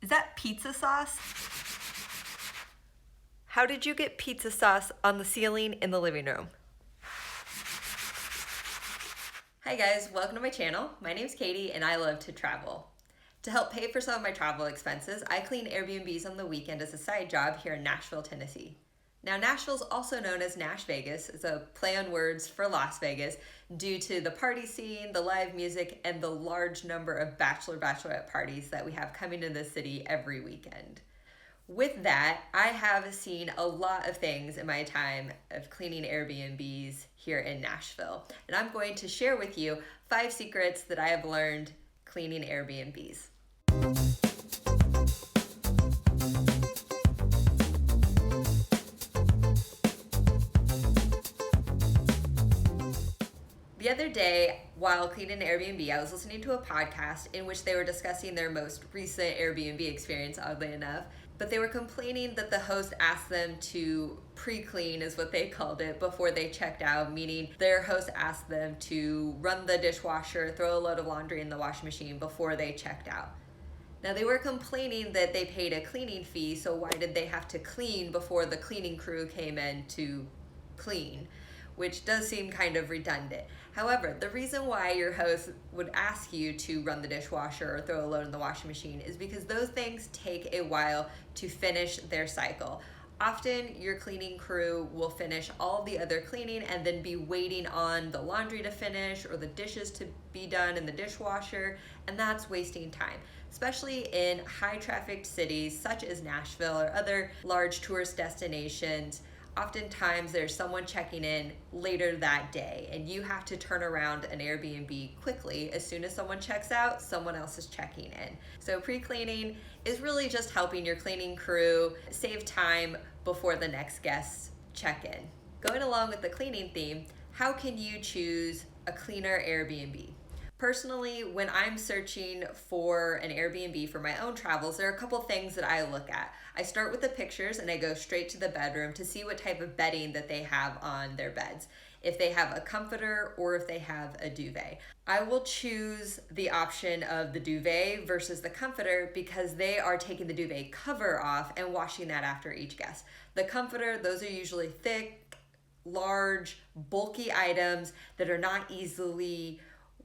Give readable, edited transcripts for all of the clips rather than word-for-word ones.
Is that pizza sauce? How did you get pizza sauce on the ceiling in the living room? Hi guys, welcome to my channel. My name's Katie and I love to travel. To help pay for some of my travel expenses, I clean Airbnbs on the weekend as a side job here in Nashville, Tennessee. Now, Nashville's also known as Nash Vegas. It's a play on words for Las Vegas due to the party scene, the live music, and the large number of bachelorette parties that we have coming to the city every weekend. With that, I have seen a lot of things in my time of cleaning Airbnbs here in Nashville. And I'm going to share with you 5 secrets that I have learned cleaning Airbnbs. The other day, while cleaning an Airbnb, I was listening to a podcast in which they were discussing their most recent Airbnb experience, oddly enough. But they were complaining that the host asked them to pre-clean, is what they called it, before they checked out, meaning their host asked them to run the dishwasher, throw a load of laundry in the washing machine before they checked out. Now, they were complaining that they paid a cleaning fee, so why did they have to clean before the cleaning crew came in to clean? Which does seem kind of redundant. However, the reason why your host would ask you to run the dishwasher or throw a load in the washing machine is because those things take a while to finish their cycle. Often your cleaning crew will finish all the other cleaning and then be waiting on the laundry to finish or the dishes to be done in the dishwasher, and that's wasting time. Especially in high trafficked cities such as Nashville or other large tourist destinations. Oftentimes there's someone checking in later that day and you have to turn around an Airbnb quickly. As soon as someone checks out, someone else is checking in. So pre-cleaning is really just helping your cleaning crew save time before the next guests check in. Going along with the cleaning theme, how can you choose a cleaner Airbnb? Personally, when I'm searching for an Airbnb for my own travels, there are a couple things that I look at. I start with the pictures and I go straight to the bedroom to see what type of bedding that they have on their beds. If they have a comforter or if they have a duvet. I will choose the option of the duvet versus the comforter because they are taking the duvet cover off and washing that after each guest. The comforter, those are usually thick, large, bulky items that are not easily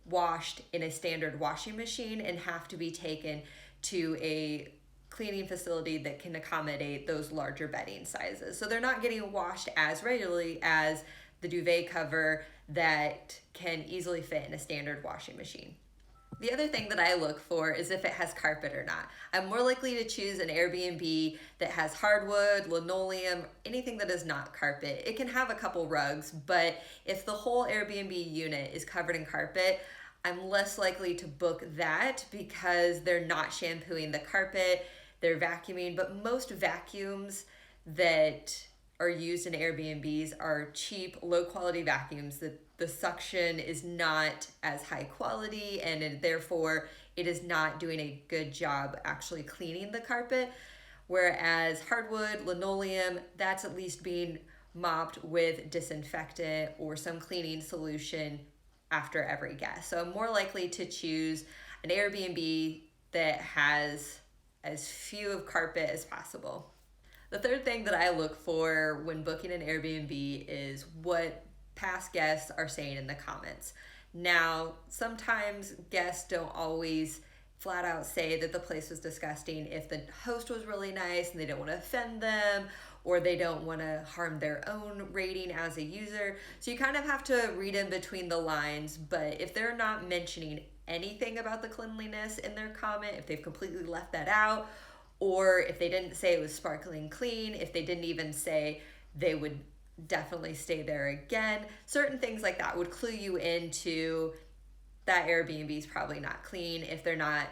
washed in a standard washing machine and have to be taken to a cleaning facility that can accommodate those larger bedding sizes. So they're not getting washed as regularly as the duvet cover that can easily fit in a standard washing machine. The other thing that I look for is if it has carpet or not. I'm more likely to choose an Airbnb that has hardwood, linoleum, anything that is not carpet. It can have a couple rugs, but if the whole Airbnb unit is covered in carpet, I'm less likely to book that because they're not shampooing the carpet, they're vacuuming, but most vacuums that are used in Airbnbs are cheap, low quality vacuums that the suction is not as high quality and therefore it is not doing a good job actually cleaning the carpet. Whereas hardwood, linoleum, that's at least being mopped with disinfectant or some cleaning solution after every guest. So I'm more likely to choose an Airbnb that has as few of carpet as possible. The third thing that I look for when booking an Airbnb is what past guests are saying in the comments. Now, sometimes guests don't always flat out say that the place was disgusting if the host was really nice and they don't want to offend them or they don't want to harm their own rating as a user. So you kind of have to read in between the lines, but if they're not mentioning anything about the cleanliness in their comment, if they've completely left that out, or if they didn't say it was sparkling clean, if they didn't even say they would definitely stay there again, certain things like that would clue you into that Airbnb is probably not clean if they're not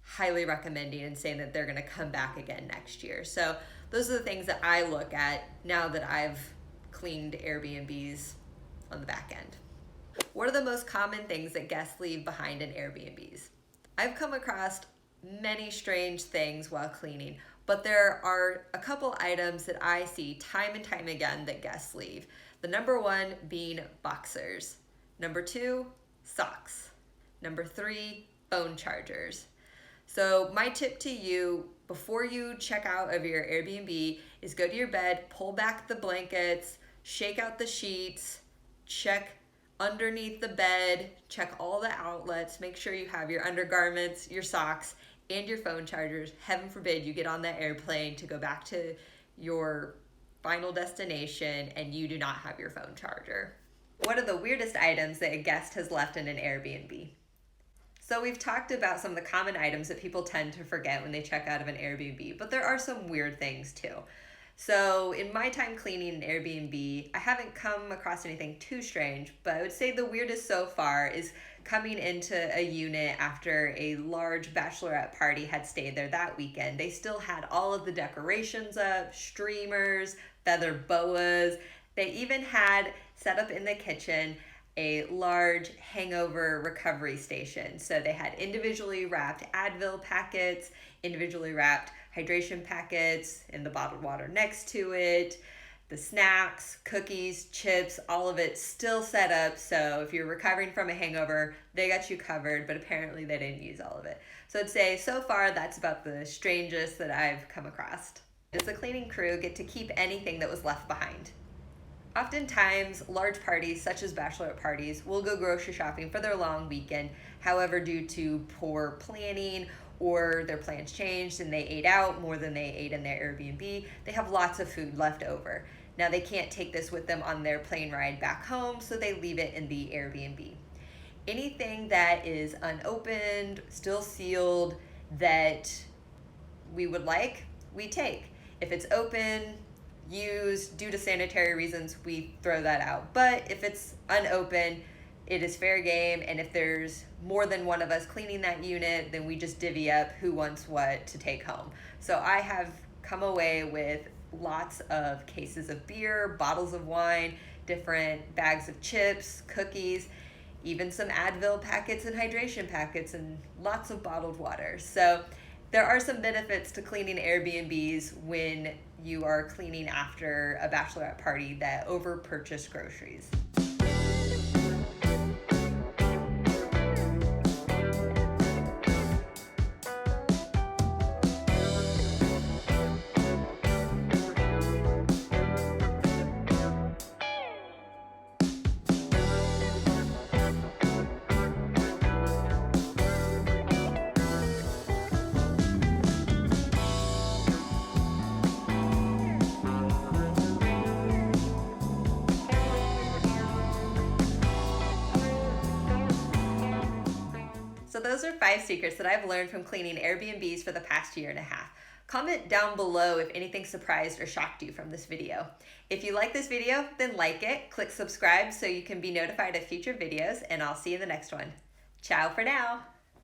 highly recommending and saying that they're going to come back again next year. So those are the things that I look at now that I've cleaned Airbnbs on the back end. What are the most common things that guests leave behind in Airbnbs? I've come across many strange things while cleaning, but there are a couple items that I see time and time again that guests leave. The number one being boxers. Number 2, socks. Number 3, phone chargers. So my tip to you before you check out of your Airbnb is go to your bed, pull back the blankets, shake out the sheets, check underneath the bed, check all the outlets, make sure you have your undergarments, your socks, and your phone chargers. Heaven forbid you get on that airplane to go back to your final destination and you do not have your phone charger. What are the weirdest items that a guest has left in an Airbnb? So we've talked about some of the common items that people tend to forget when they check out of an Airbnb, but there are some weird things too. So in my time cleaning an Airbnb, I haven't come across anything too strange, but I would say the weirdest so far is coming into a unit after a large bachelorette party had stayed there that weekend. They still had all of the decorations up, streamers, feather boas. They even had set up in the kitchen a large hangover recovery station. So they had individually wrapped Advil packets, individually wrapped hydration packets, and the bottled water next to it, the snacks, cookies, chips, all of it still set up. So if you're recovering from a hangover, they got you covered, but apparently they didn't use all of it. So I'd say so far that's about the strangest that I've come across. Does the cleaning crew get to keep anything that was left behind? Oftentimes, large parties, such as bachelorette parties, will go grocery shopping for their long weekend. However, due to poor planning or their plans changed and they ate out more than they ate in their Airbnb, they have lots of food left over. Now, they can't take this with them on their plane ride back home, so they leave it in the Airbnb. Anything that is unopened, still sealed, that we would like, we take. If it's open, used due to sanitary reasons, we throw that out. But if it's unopened, it is fair game, and if there's more than one of us cleaning that unit, then we just divvy up who wants what to take home. So I have come away with lots of cases of beer, bottles of wine, different bags of chips, cookies, even some Advil packets and hydration packets, and lots of bottled water. So there are some benefits to cleaning Airbnbs when you are cleaning after a bachelorette party that over-purchased groceries. So those are 5 secrets that I've learned from cleaning Airbnbs for the past year and a half. Comment down below if anything surprised or shocked you from this video. If you like this video, then like it, click subscribe so you can be notified of future videos, and I'll see you in the next one. Ciao for now.